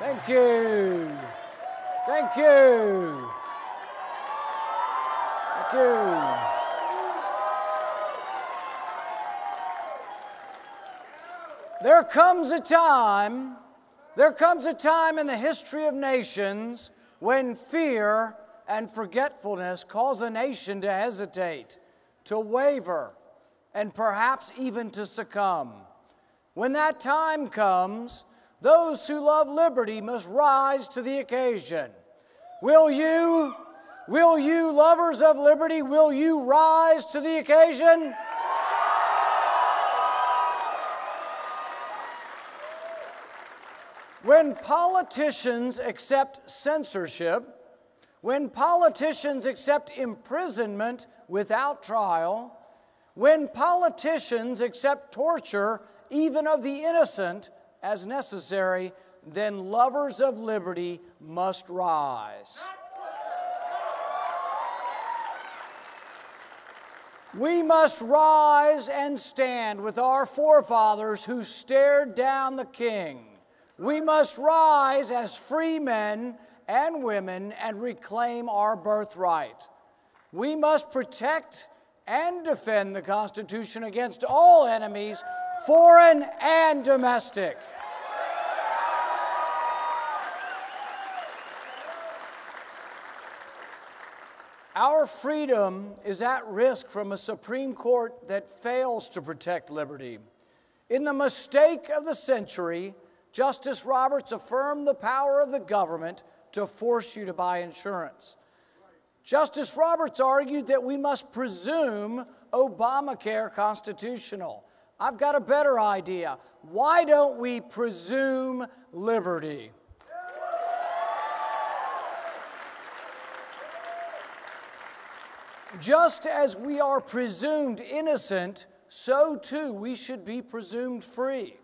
Thank you. Thank you. Thank you. There comes a time in the history of nations when fear and forgetfulness cause a nation to hesitate, to waver, and perhaps even to succumb. When that time comes, those who love liberty must rise to the occasion. Will you, lovers of liberty, will you rise to the occasion? When politicians accept censorship, when politicians accept imprisonment without trial, when politicians accept torture, even of the innocent, as necessary, then lovers of liberty must rise. We must rise and stand with our forefathers who stared down the king. We must rise as free men and women and reclaim our birthright. We must protect and defend the Constitution against all enemies, foreign and domestic. Our freedom is at risk from a Supreme Court that fails to protect liberty. In the mistake of the century, Justice Roberts affirmed the power of the government to force you to buy insurance. Justice Roberts argued that we must presume Obamacare constitutional. I've got a better idea. Why don't we presume liberty? Just as we are presumed innocent, so too we should be presumed free.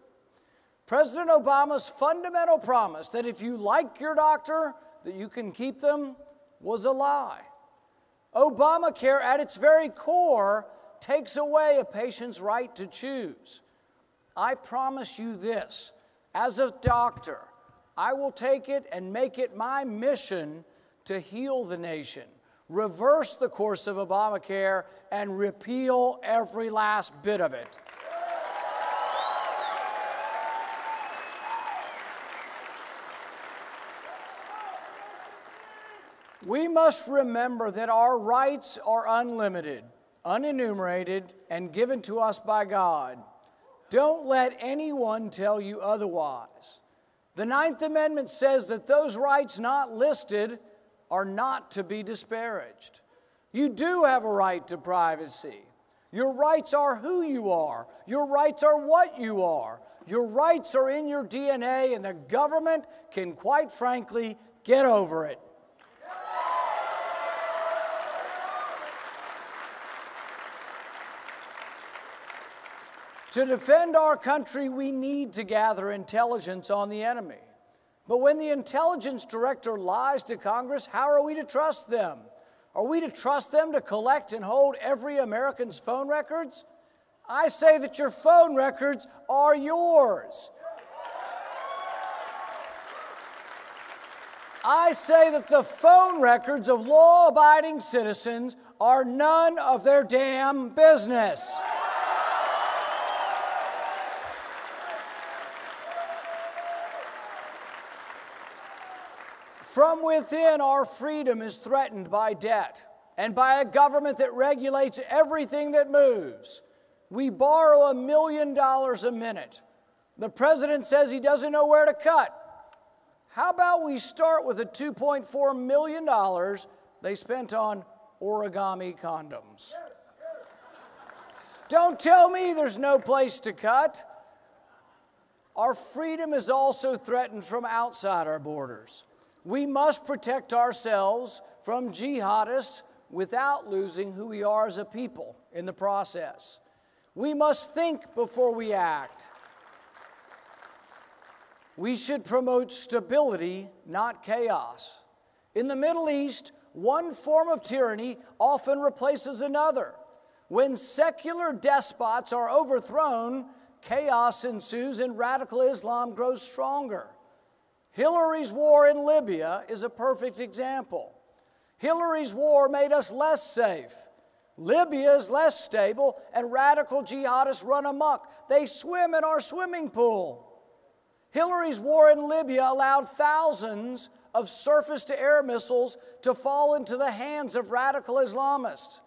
President Obama's fundamental promise that if you like your doctor, that you can keep them, was a lie. Obamacare, at its very core, takes away a patient's right to choose. I promise you this, as a doctor, I will take it and make it my mission to heal the nation, reverse the course of Obamacare, and repeal every last bit of it. We must remember that our rights are unlimited, unenumerated, and given to us by God. Don't let anyone tell you otherwise. The Ninth Amendment says that those rights not listed are not to be disparaged. You do have a right to privacy. Your rights are who you are. Your rights are what you are. Your rights are in your DNA, and the government can, quite frankly, get over it. To defend our country, we need to gather intelligence on the enemy. But when the intelligence director lies to Congress, how are we to trust them? Are we to trust them to collect and hold every American's phone records? I say that your phone records are yours. I say that the phone records of law-abiding citizens are none of their damn business. From within, our freedom is threatened by debt and by a government that regulates everything that moves. We borrow $1 million a minute. The president says he doesn't know where to cut. How about we start with the $2.4 million they spent on origami condoms? Don't tell me there's no place to cut. Our freedom is also threatened from outside our borders. We must protect ourselves from jihadists without losing who we are as a people in the process. We must think before we act. We should promote stability, not chaos. In the Middle East, one form of tyranny often replaces another. When secular despots are overthrown, chaos ensues and radical Islam grows stronger. Hillary's war in Libya is a perfect example. Hillary's war made us less safe. Libya is less stable, and radical jihadists run amok. They swim in our swimming pool. Hillary's war in Libya allowed thousands of surface-to-air missiles to fall into the hands of radical Islamists.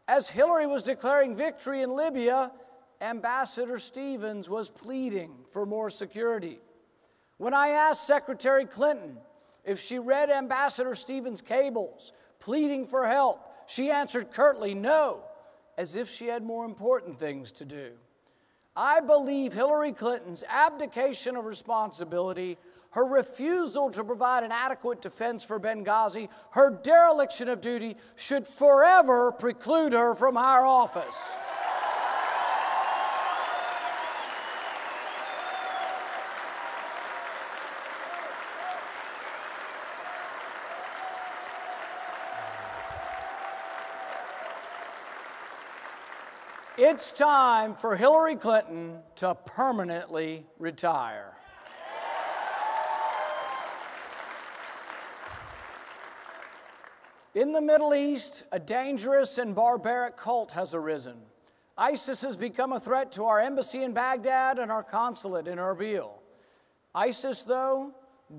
As Hillary was declaring victory in Libya, Ambassador Stevens was pleading for more security. When I asked Secretary Clinton if she read Ambassador Stevens' cables pleading for help, she answered curtly, no, as if she had more important things to do. I believe Hillary Clinton's abdication of responsibility, her refusal to provide an adequate defense for Benghazi, her dereliction of duty should forever preclude her from higher office. It's time for Hillary Clinton to permanently retire. In the Middle East, a dangerous and barbaric cult has arisen. ISIS has become a threat to our embassy in Baghdad and our consulate in Erbil. ISIS, though,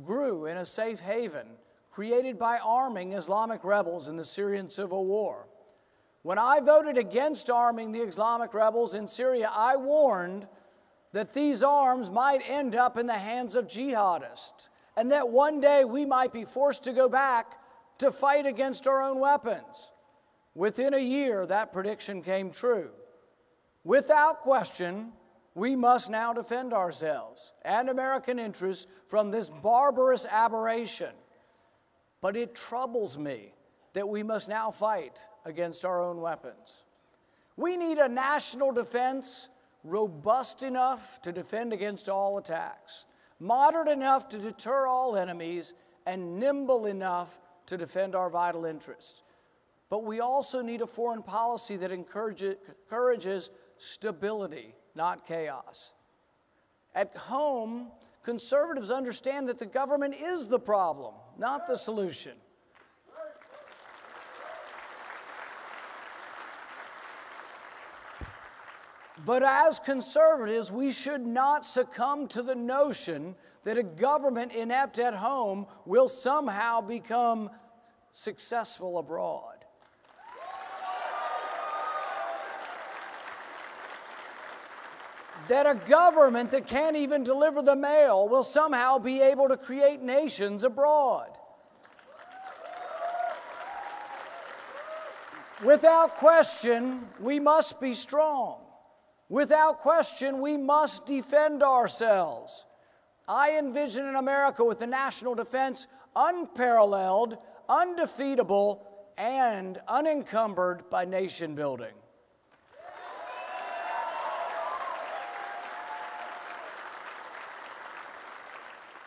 grew in a safe haven created by arming Islamic rebels in the Syrian civil war. When I voted against arming the Islamic rebels in Syria, I warned that these arms might end up in the hands of jihadists and that one day we might be forced to go back to fight against our own weapons. Within a year, that prediction came true. Without question, we must now defend ourselves and American interests from this barbarous aberration. But it troubles me that we must now fight against our own weapons. We need a national defense robust enough to defend against all attacks, modern enough to deter all enemies, and nimble enough to defend our vital interests. But we also need a foreign policy that encourages stability, not chaos. At home, conservatives understand that the government is the problem, not the solution. But as conservatives, we should not succumb to the notion that a government inept at home will somehow become successful abroad. That a government that can't even deliver the mail will somehow be able to create nations abroad. Without question, we must be strong. Without question, we must defend ourselves. I envision an America with a national defense unparalleled, undefeatable, and unencumbered by nation building.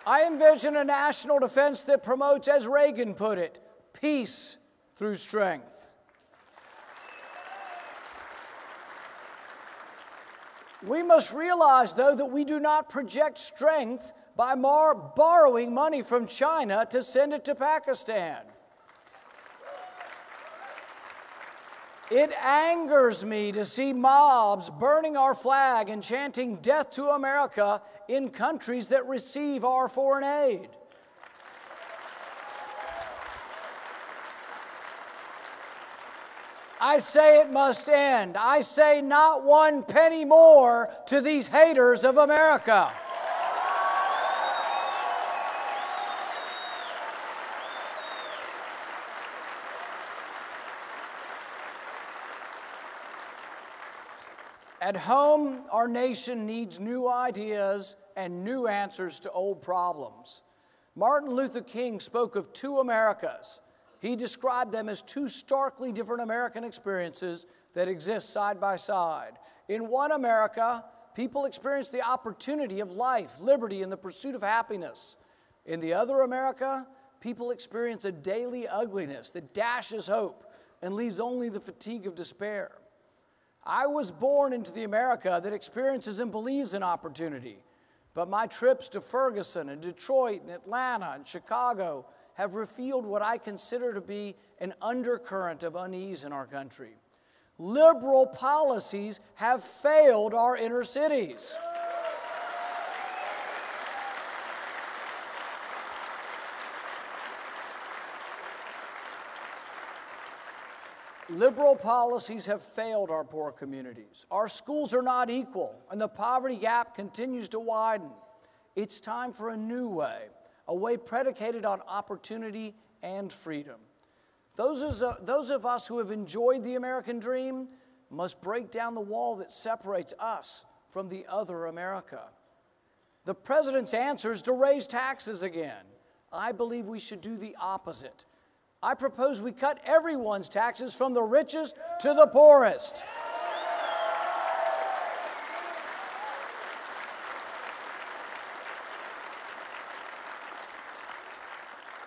I envision a national defense that promotes, as Reagan put it, peace through strength. We must realize, though, that we do not project strength by borrowing money from China to send it to Pakistan. It angers me to see mobs burning our flag and chanting "Death to America" in countries that receive our foreign aid. I say it must end. I say not one penny more to these haters of America. At home, our nation needs new ideas and new answers to old problems. Martin Luther King spoke of two Americas. He described them as two starkly different American experiences that exist side by side. In one America, people experience the opportunity of life, liberty, and the pursuit of happiness. In the other America, people experience a daily ugliness that dashes hope and leaves only the fatigue of despair. I was born into the America that experiences and believes in opportunity. But my trips to Ferguson and Detroit and Atlanta and Chicago have revealed what I consider to be an undercurrent of unease in our country. Liberal policies have failed our inner cities. Liberal policies have failed our poor communities. Our schools are not equal, and the poverty gap continues to widen. It's time for a new way, a way predicated on opportunity and freedom. Those of us who have enjoyed the American dream must break down the wall that separates us from the other America. The president's answer is to raise taxes again. I believe we should do the opposite. I propose we cut everyone's taxes from the richest to the poorest.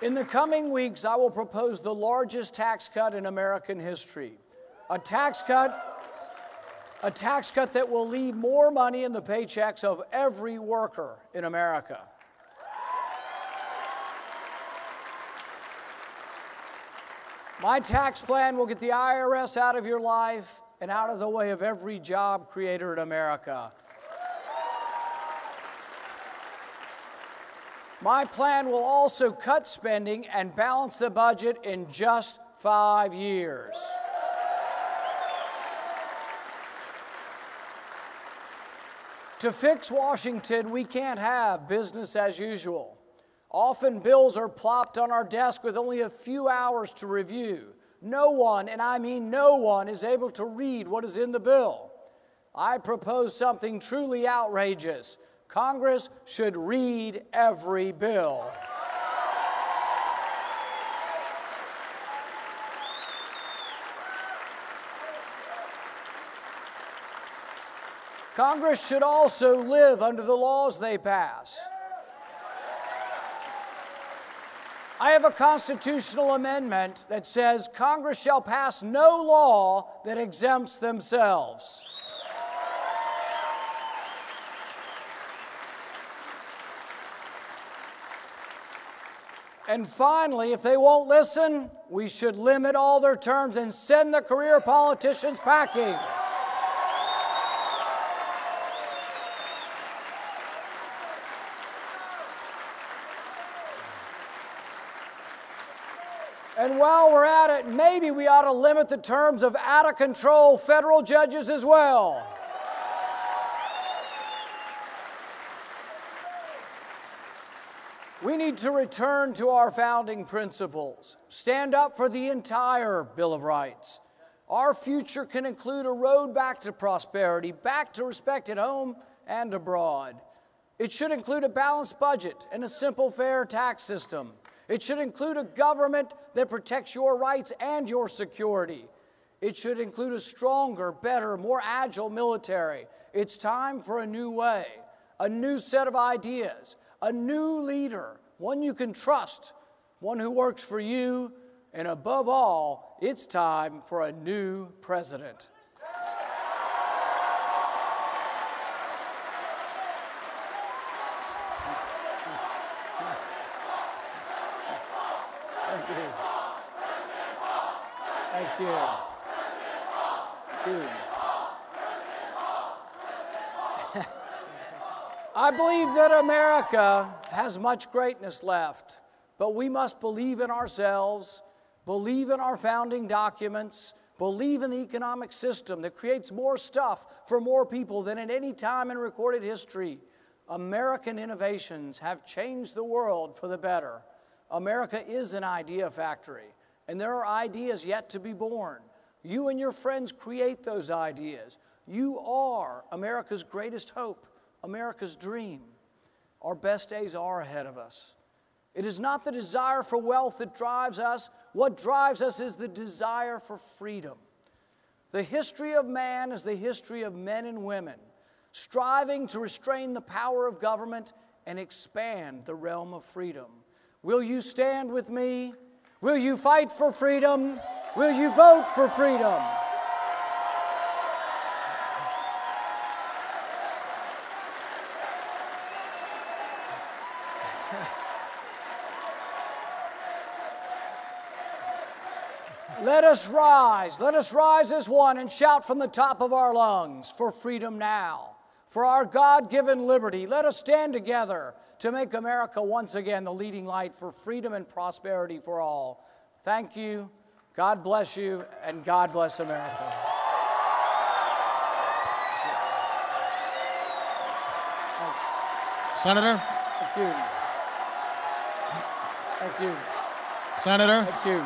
In the coming weeks, I will propose the largest tax cut in American history. A tax cut that will leave more money in the paychecks of every worker in America. My tax plan will get the IRS out of your life and out of the way of every job creator in America. My plan will also cut spending and balance the budget in just 5 years. To fix Washington, we can't have business as usual. Often bills are plopped on our desk with only a few hours to review. No one, and I mean no one, is able to read what is in the bill. I propose something truly outrageous. Congress should read every bill. Congress should also live under the laws they pass. I have a constitutional amendment that says Congress shall pass no law that exempts themselves. And finally, if they won't listen, we should limit all their terms and send the career politicians packing. And while we're at it, maybe we ought to limit the terms of out-of-control federal judges as well. We need to return to our founding principles. Stand up for the entire Bill of Rights. Our future can include a road back to prosperity, back to respect at home and abroad. It should include a balanced budget and a simple, fair tax system. It should include a government that protects your rights and your security. It should include a stronger, better, more agile military. It's time for a new way, a new set of ideas, a new leader, one you can trust, one who works for you, and above all, it's time for a new president. Thank you. Thank you. I believe that America has much greatness left, but we must believe in ourselves, believe in our founding documents, believe in the economic system that creates more stuff for more people than at any time in recorded history. American innovations have changed the world for the better. America is an idea factory, and there are ideas yet to be born. You and your friends create those ideas. You are America's greatest hope, America's dream. Our best days are ahead of us. It is not the desire for wealth that drives us. What drives us is the desire for freedom. The history of man is the history of men and women striving to restrain the power of government and expand the realm of freedom. Will you stand with me? Will you fight for freedom? Will you vote for freedom? Let us rise as one and shout from the top of our lungs for freedom now, for our God-given liberty. Let us stand together to make America once again the leading light for freedom and prosperity for all. Thank you, God bless you, and God bless America. Thanks. Senator? Thank you. Thank you. Senator? Thank you.